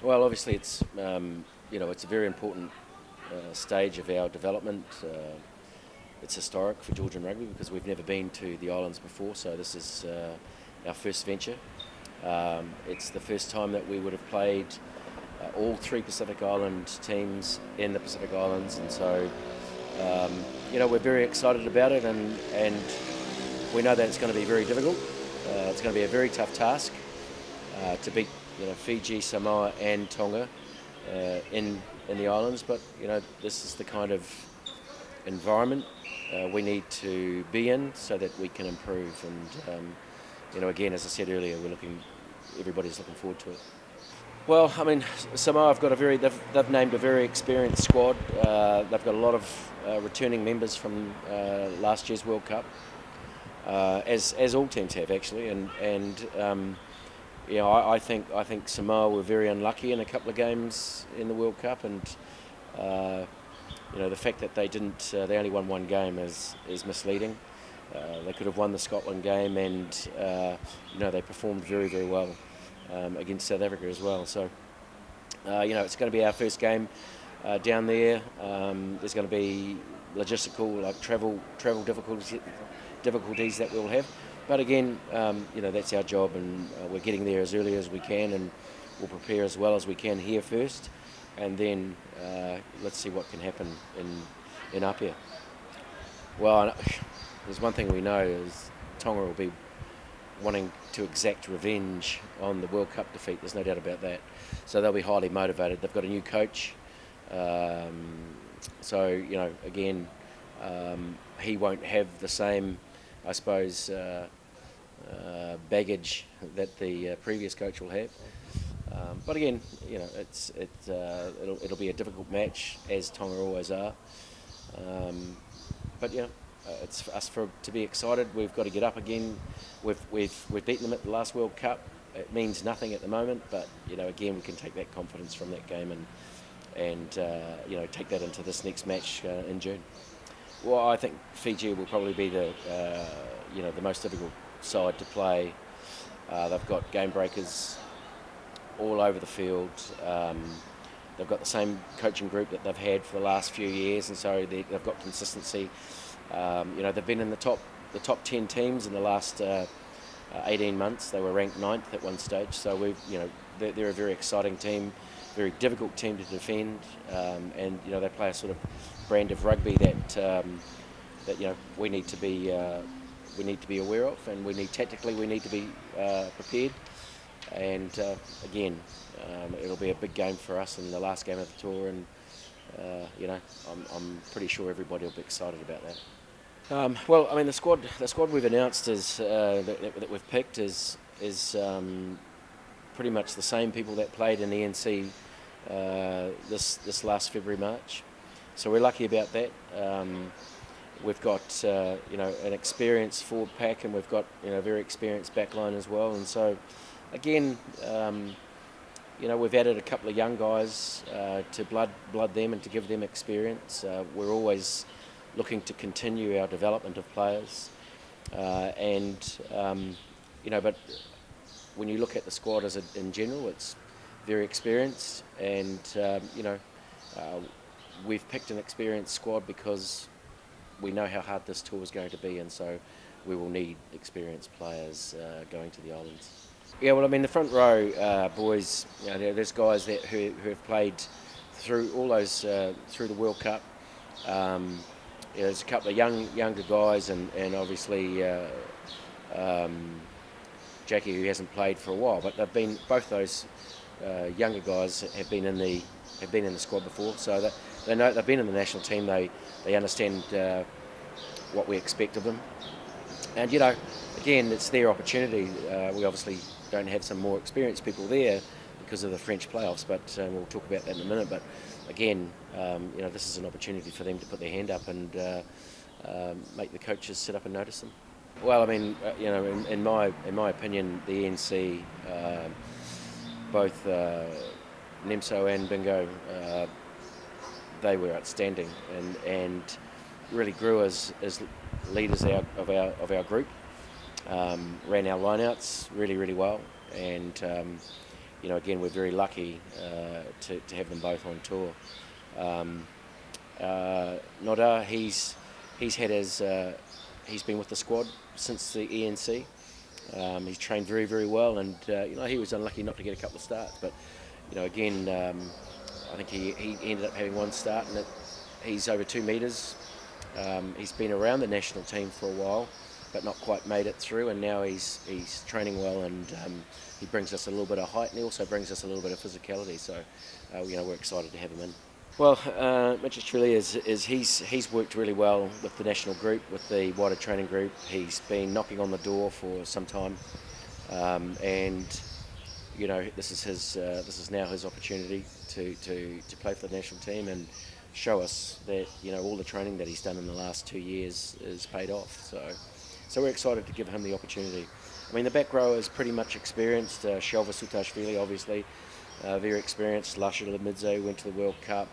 Well, obviously it's it's a very important stage of our development. It's historic for Georgian rugby because we've never been to the islands before, so this is our first venture. It's the first time that we would have played all three Pacific Island teams in the Pacific Islands, and so we're very excited about it, and we know that it's going to be very difficult. It's going to be a very tough task to beat Fiji, Samoa and Tonga in the islands, but this is the kind of environment we need to be in so that we can improve, and again, as I said earlier, everybody's looking forward to it. Well, I mean, Samoa have got they've named a very experienced squad. They've got a lot of returning members from last year's World Cup, as all teams have actually, and I think Samoa were very unlucky in a couple of games in the World Cup, and the fact that they only won one game is misleading. They could have won the Scotland game, and they performed very, very well against South Africa as well. So it's going to be our first game down there. There's going to be logistical, like travel difficulties that we'll have. But again, that's our job, and we're getting there as early as we can, and we'll prepare as well as we can here first, and then let's see what can happen in Apia. Well, there's one thing we know is Tonga will be wanting to exact revenge on the World Cup defeat. There's no doubt about that. So they'll be highly motivated. They've got a new coach, so again, he won't have the same, I suppose, baggage that the previous coach will have. But again, it'll be a difficult match, as Tonga always are. But it's for us to be excited. We've got to get up again. We've beaten them at the last World Cup. It means nothing at the moment, but again, we can take that confidence from that game and take that into this next match in June. Well, I think Fiji will probably be the most difficult side to play. They've got game breakers all over the field. They've got the same coaching group that they've had for the last few years, and so they've got consistency. They've been in the top 10 teams in the last 18 months. They were ranked 9th at one stage, so they're a very exciting team, very difficult team to defend, and they play a sort of brand of rugby that we need to be aware of, and we need to be prepared. And again, it'll be a big game for us in the last game of the tour, and I'm pretty sure everybody will be excited about that. Well, I mean, the squad we've announced is that we've picked is pretty much the same people that played in the NC this last February, March. So we're lucky about that. We've got an experienced forward pack, and we've got a very experienced backline as well. And so again, we've added a couple of young guys to blood them and to give them experience. We're always looking to continue our development of players, but when you look at the squad in general, it's very experienced, and we've picked an experienced squad because we know how hard this tour is going to be, and so we will need experienced players going to the islands. Yeah, well, I mean, the front row boys, there's guys who have played through all those through the World Cup. There's a couple of younger guys, and obviously Jackie, who hasn't played for a while, but both those younger guys have been in the squad before, so that they know they've been in the national team. They understand what we expect of them, and again, it's their opportunity. We obviously don't have some more experienced people there because of the French playoffs, but we'll talk about that in a minute. But again, this is an opportunity for them to put their hand up and make the coaches sit up and notice them. Well, I mean, in my opinion, the NC, both Nemso and Bingo, they were outstanding and really grew as leaders of our group. Ran our lineouts really well, and again, we're very lucky to have them both on tour. Noda, he's been with the squad since the ENC. He's trained very, very well, and he was unlucky not to get a couple of starts. But again, I think he ended up having one start, and he's over 2 metres. He's been around the national team for a while, but not quite made it through. And now he's training well, and he brings us a little bit of height, and he also brings us a little bit of physicality. So we're excited to have him in. Well, Mitch really is he's worked really well with the national group, with the wider training group. He's been knocking on the door for some time, and this is now his opportunity to play for the national team and show us that all the training that he's done in the last 2 years is paid off. So we're excited to give him the opportunity. I mean, the back row is pretty much experienced. Shelva Sutashvili, obviously. Very experienced. Lasha Lamidze went to the World Cup.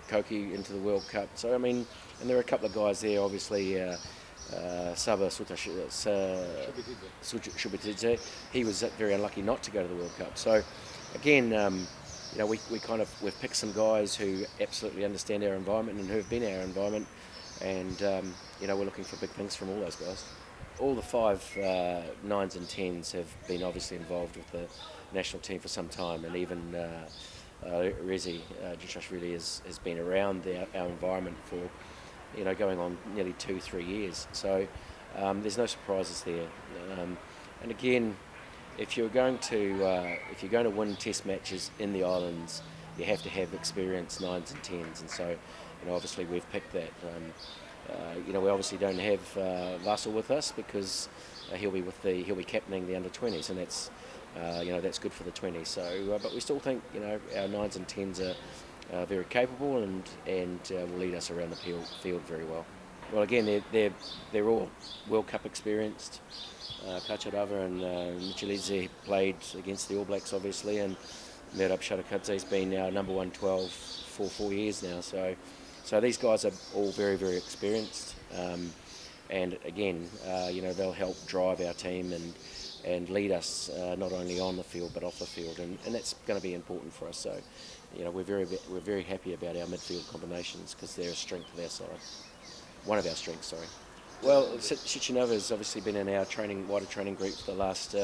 Koki into the World Cup. So I mean, and there are a couple of guys there. Obviously, Saba Shubitidze. He was very unlucky not to go to the World Cup. So again, we've picked some guys who absolutely understand our environment and who have been our environment, and we're looking for big things from all those guys. All the 5 9s and 10s have been obviously involved with the national team for some time, and even Rezi Djishashvili has been around our environment for going on nearly 2-3 years. So there's no surprises there. And again, if you're going to win Test matches in the islands, you have to have experienced 9s and 10s, and so obviously we've picked that. We obviously don't have Vassal with us because he'll be captaining the under-20s, and that's that's good for the 20s. So, but we still think our 9s and 10s are very capable and will lead us around the field very well. Well, again, they're all World Cup experienced. Kacharava and Michelize played against the All Blacks, obviously, and Merab Sharakadze's been our number 112 for 4 years now. So these guys are all very, very experienced, and again, they'll help drive our team and lead us not only on the field but off the field, and that's going to be important for us. So, we're very happy about our midfield combinations because they're a strength of our side. One of our strengths, sorry. Well, Shichinova has obviously been in our wider training group for the last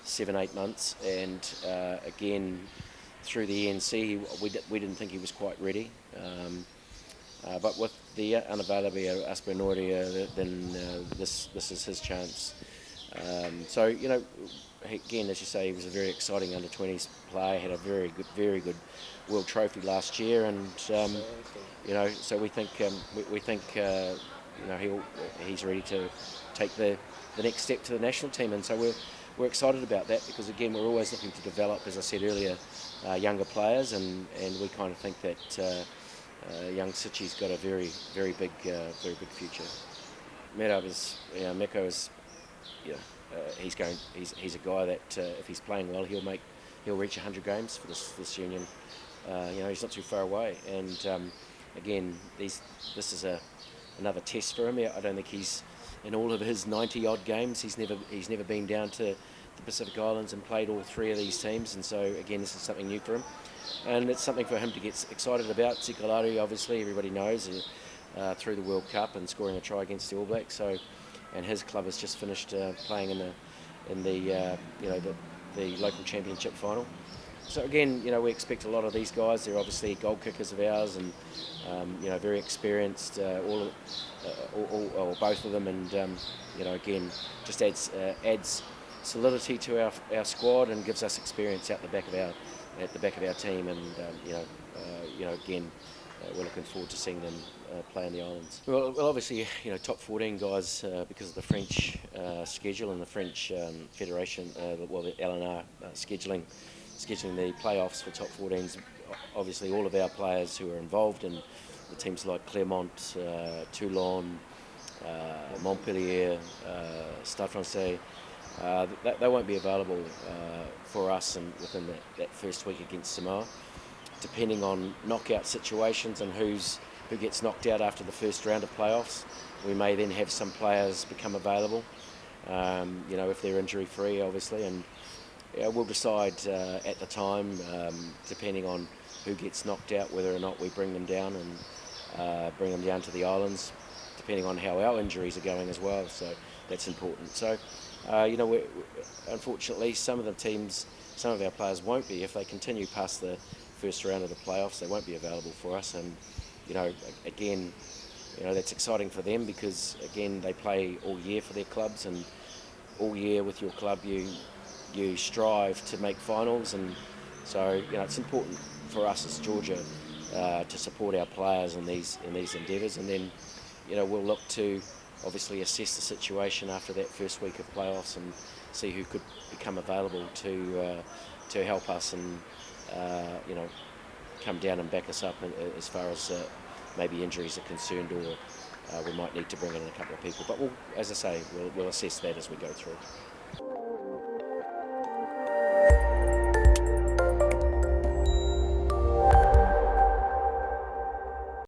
7-8 months, and again, through the ENC, we didn't think he was quite ready. But with the unavailability of Aspernoria, then this is his chance. So again, as you say, he was a very exciting under-20s player. Had a very good World Trophy last year, and so we think he's ready to take the next step to the national team, and so we're excited about that because again, we're always looking to develop, as I said earlier, younger players, and we kind of think that. Young Sichi's got a very big future. Merab Meko is, he's a guy that if he's playing well, he'll reach 100 games for this union. He's not too far away, and again, this is another test for him. I don't think he's in all of his 90-odd games. He's never been down to the Pacific Islands and played all 3 of these teams, and so again, this is something new for him. And it's something for him to get excited about. Sikalari, obviously, everybody knows through the World Cup and scoring a try against the All Blacks. So, and his club has just finished playing in the local championship final. So again, we expect a lot of these guys. They're obviously goal kickers of ours, and very experienced, all both of them, and again, just adds solidity to our squad and gives us experience at the back of our team, and again, we're looking forward to seeing them play in the islands. Well, obviously, top 14 guys because of the French schedule and the French Federation, the LNR scheduling the playoffs for top 14s. Obviously, all of our players who are involved in the teams like Clermont, Toulon, Montpellier, Stade Francais. They won't be available for us within that first week against Samoa, depending on knockout situations and who gets knocked out after the first round of playoffs. We may then have some players become available, if they're injury free, obviously, and we'll decide at the time, depending on who gets knocked out, whether or not we bring them down and bring them down to the islands, depending on how our injuries are going as well. So that's important. So, unfortunately, some of the teams, some of our players won't be. If they continue past the first round of the playoffs, they won't be available for us. And, again, that's exciting for them because, again, they play all year for their clubs, and all year with your club you strive to make finals. And so, it's important for us as Georgia to support our players in these endeavours. And then, we'll look to obviously assess the situation after that first week of playoffs and see who could become available to help us and come down and back us up as far as maybe injuries are concerned, or we might need to bring in a couple of people. But as I say, we'll assess that as we go through.